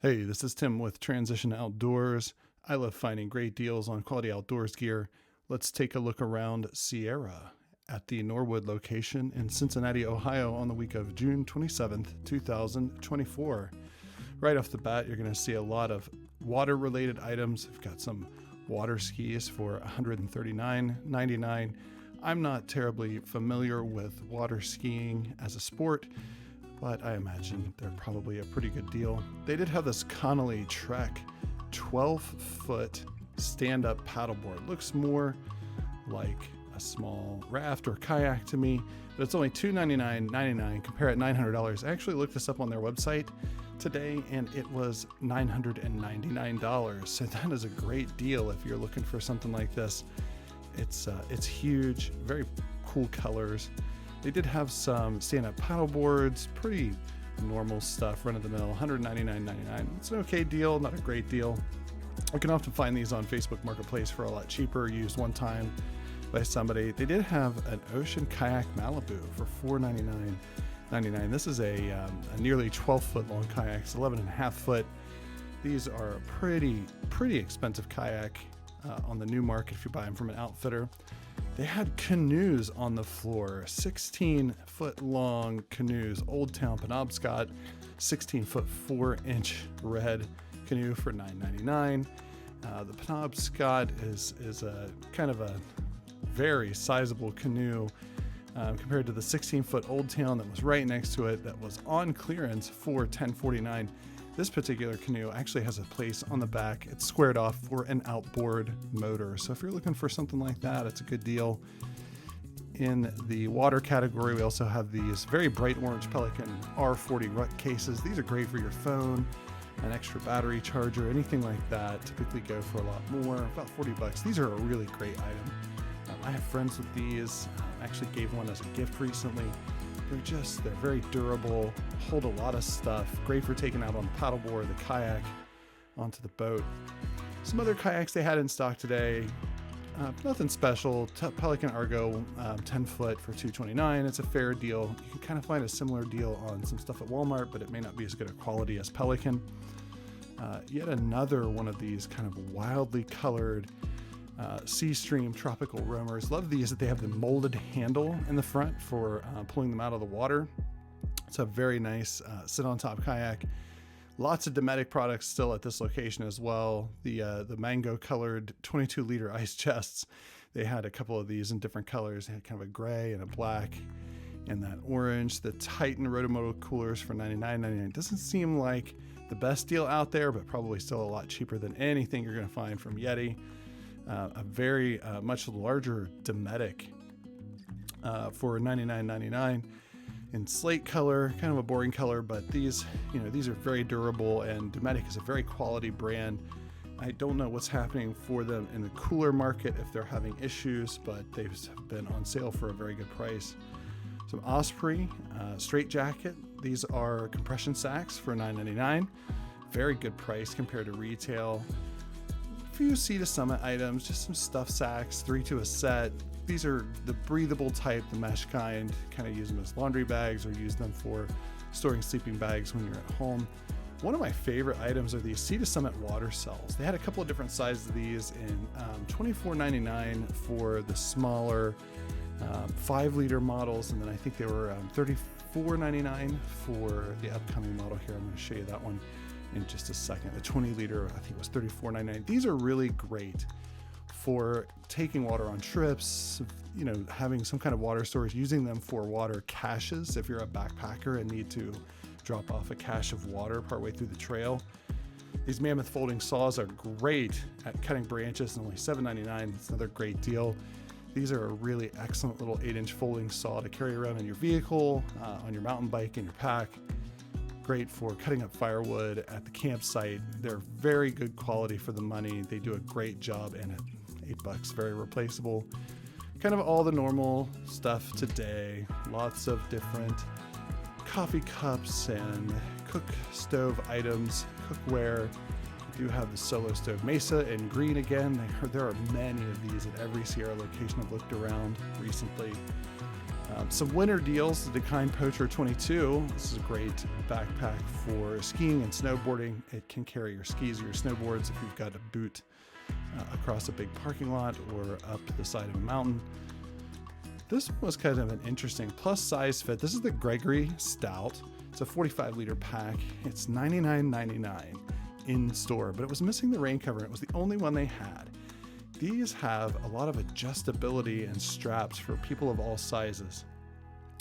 Hey, this is Tim with Transition Outdoors. I love finding great deals on quality outdoors gear. Let's take a look around Sierra at the Norwood location in Cincinnati, Ohio on the week of June 27th, 2024. Right off the bat, you're going to see a lot of water-related items. We've got some water skis for $139.99. I'm not terribly familiar with water skiing as a sport, but I imagine they're probably a pretty good deal. They did have this Connolly Trek 12-foot stand-up paddleboard. Looks more like a small raft or kayak to me, but it's only $299.99. Compare it $900. I actually looked this up on their website today, and it was $999. So that is a great deal if you're looking for something like this. It's huge, very cool colors. They did have some stand-up paddle boards, pretty normal stuff, run-of-the-mill, $199.99. It's an okay deal, not a great deal. You can often find these on Facebook Marketplace for a lot cheaper, used one time by somebody. They did have an Ocean Kayak Malibu for $499.99. This is a nearly 12-foot long kayak. It's 11.5 foot. These are a pretty expensive kayak on the new market if you buy them from an outfitter. They had canoes on the floor, 16-foot long canoes. Old Town Penobscot, 16-foot 4-inch red canoe for $9.99. The Penobscot is a kind of a very sizable canoe compared to the 16-foot Old Town that was right next to it that was on clearance for $10.49. This particular canoe actually has a place on the back. It's squared off for an outboard motor. So if you're looking for something like that, it's a good deal. In the water category, we also have these very bright orange Pelican R40 rut cases. These are great for your phone, an extra battery charger, anything like that. Typically go for a lot more, about $40. These are a really great item. I have friends with these. I actually gave one as a gift recently. They're very durable, hold a lot of stuff, great for taking out on the paddleboard, the kayak, onto the boat. Some other kayaks they had in stock today, nothing special. Pelican Argo, 10 foot for $229. It's a fair deal. You can kind of find a similar deal on some stuff at Walmart, but it may not be as good a quality as Pelican. Yet another one of these kind of wildly colored Sea Stream tropical roamers. Love these that they have the molded handle in the front for pulling them out of the water. It's a very nice sit on top kayak. Lots of Dometic products still at this location as well. The mango colored 22-liter ice chests. They had a couple of these in different colors. They had kind of a gray and a black and that orange. The Titan Rotomoto coolers for $99.99. Doesn't seem like the best deal out there, but probably still a lot cheaper than anything you're going to find from Yeti. A very much larger Dometic for $99.99 in slate color, kind of a boring color, but these are very durable, and Dometic is a very quality brand. I don't know what's happening for them in the cooler market if they're having issues, but they've been on sale for a very good price. Some Osprey straight jacket. These are compression sacks for $9.99. Very good price compared to retail. Few Sea to Summit items, just some stuff sacks, 3 to a set. These are the breathable type, the mesh kind. Kind of use them as laundry bags or use them for storing sleeping bags when you're at home. One of my favorite items are these Sea to Summit water cells. They had a couple of different sizes of these in $24.99 for the smaller 5-liter models, and then I think they were $34.99 for the upcoming model here. I'm going to show you that one in just a second. The 20-liter, I think it was $34.99. These are really great for taking water on trips, having some kind of water storage, using them for water caches if you're a backpacker and need to drop off a cache of water partway through the trail. These mammoth folding saws are great at cutting branches, and only $7.99. It's another great deal. These are a really excellent little 8-inch folding saw to carry around in your vehicle, on your mountain bike, in your pack. Great for cutting up firewood at the campsite. They're very good quality for the money. They do a great job, and at $8, very replaceable. Kind of all the normal stuff today. Lots of different coffee cups and cook stove items, cookware. We do have the Solo Stove Mesa in green again. There are many of these at every Sierra location I've looked around recently. Some winter deals, the Decline Poacher 22. This is a great backpack for skiing and snowboarding. It can carry your skis or your snowboards if you've got a boot across a big parking lot or up the side of a mountain. This one was kind of an interesting plus size fit. This is the Gregory Stout. It's a 45-liter pack. It's $99.99 in store, but it was missing the rain cover. It was the only one they had. These have a lot of adjustability and straps for people of all sizes.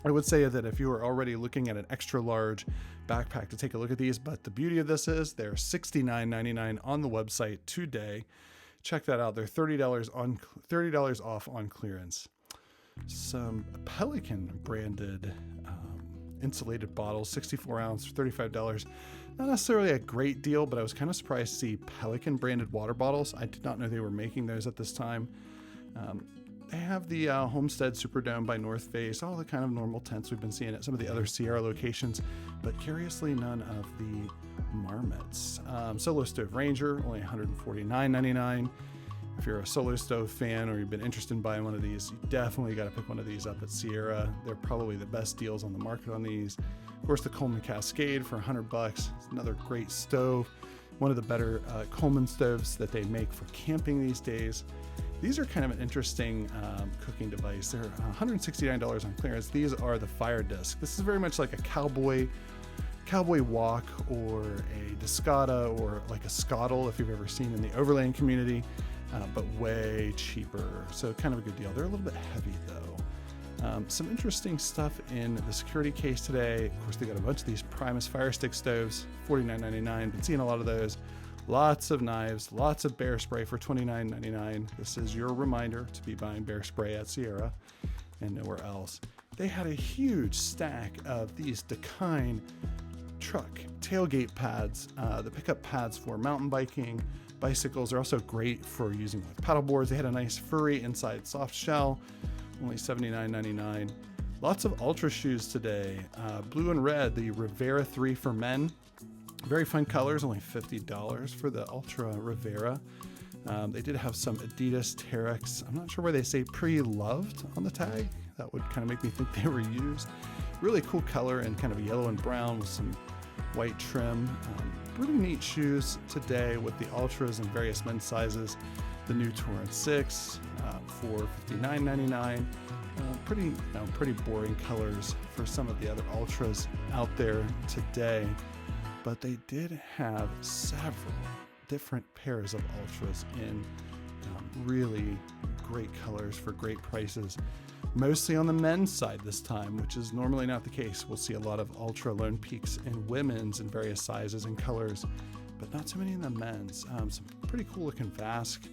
I would say that if you are already looking at an extra large backpack, to take a look at these, but the beauty of this is they're $69.99 on the website today. Check that out. They're $30 off on clearance. Some Pelican branded insulated bottles, 64 ounce, $35. Not necessarily a great deal, but I was kind of surprised to see Pelican branded water bottles. I did not know they were making those at this time. They have the Homestead Superdome by North Face, all the kind of normal tents we've been seeing at some of the other Sierra locations, but curiously none of the Marmots. Solo Stove Ranger, only $149.99. If you're a Solo Stove fan or you've been interested in buying one of these, you definitely got to pick one of these up at Sierra. They're probably the best deals on the market on these. Of course, the Coleman Cascade for $100. It's another great stove. One of the better Coleman stoves that they make for camping these days. These are kind of an interesting cooking device. They're $169 on clearance. These are the Fire Disc. This is very much like a cowboy wok or a Discata or like a Scottle if you've ever seen in the overland community. But way cheaper. So kind of a good deal. They're a little bit heavy though. Some interesting stuff in the security case today. Of course, they got a bunch of these Primus Fire Stick stoves, $49.99. Been seeing a lot of those. Lots of knives, lots of bear spray for $29.99. This is your reminder to be buying bear spray at Sierra and nowhere else. They had a huge stack of these Decline truck tailgate pads, the pickup pads for mountain biking, bicycles. Are also great for using with paddle boards. They had a nice furry inside soft shell, only $79.99. Lots of Altra shoes today. Blue and red, the Rivera 3 for men. Very fun colors, only $50 for the Altra Rivera. They did have some Adidas Terex. I'm not sure where they say pre-loved on the tag. That would kind of make me think they were used. Really cool color and kind of yellow and brown with some white trim. Really neat shoes today with the Ultras in various men's sizes. The new Torrent 6 for $59.99. Pretty boring colors for some of the other Ultras out there today. But they did have several different pairs of Ultras in really great colors for great prices. Mostly on the men's side this time, which is normally not the case. We'll see a lot of Ultra Lone Peaks in women's in various sizes and colors, but not too many in the men's. Some pretty cool looking Vask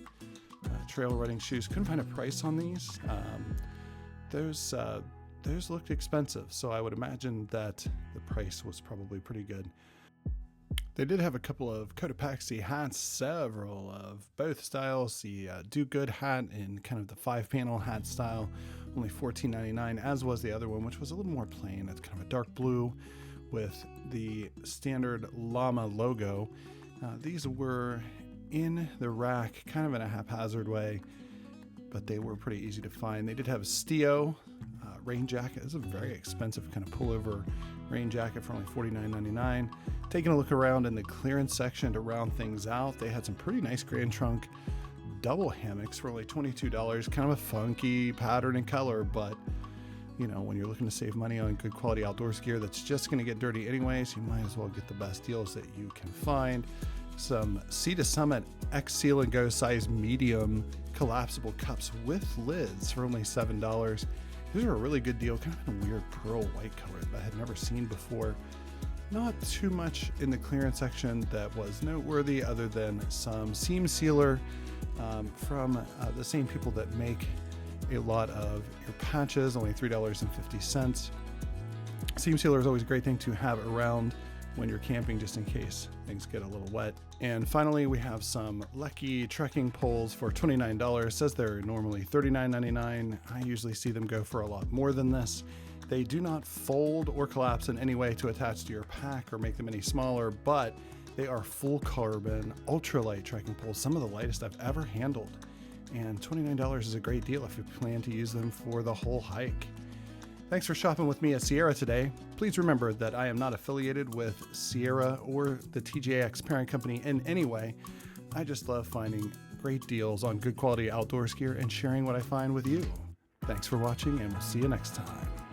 trail running shoes. Couldn't find a price on these. Those looked expensive, so I would imagine that the price was probably pretty good. They did have a couple of Cotopaxi hats, several of both styles. The Do Good hat in kind of the 5-panel hat style, only $14.99, as was the other one, which was a little more plain. It's kind of a dark blue with the standard llama logo. These were in the rack, kind of in a haphazard way, but they were pretty easy to find. They did have a Stio rain jacket. This is a very expensive kind of pullover rain jacket for only $49.99. Taking a look around in the clearance section to round things out, they had some pretty nice Grand Trunk double hammocks for only $22. Kind of a funky pattern and color, but you know, when you're looking to save money on good quality outdoors gear that's just going to get dirty anyways, you might as well get the best deals that you can find. Some Sea to Summit X Seal and Go size medium collapsible cups with lids for only $7. These are a really good deal, kind of in a weird pearl white color that I had never seen before. Not too much in the clearance section that was noteworthy other than some seam sealer from the same people that make a lot of your patches, only $3.50. Seam sealer is always a great thing to have around when you're camping just in case things get a little wet. And finally, we have some Lecky trekking poles for $29. It says they're normally $39.99. I usually see them go for a lot more than this. They do not fold or collapse in any way to attach to your pack or make them any smaller, but they are full carbon, ultralight trekking poles, some of the lightest I've ever handled. And $29 is a great deal if you plan to use them for the whole hike. Thanks for shopping with me at Sierra today. Please remember that I am not affiliated with Sierra or the TJX parent company in any way. I just love finding great deals on good quality outdoors gear and sharing what I find with you. Thanks for watching, and we'll see you next time.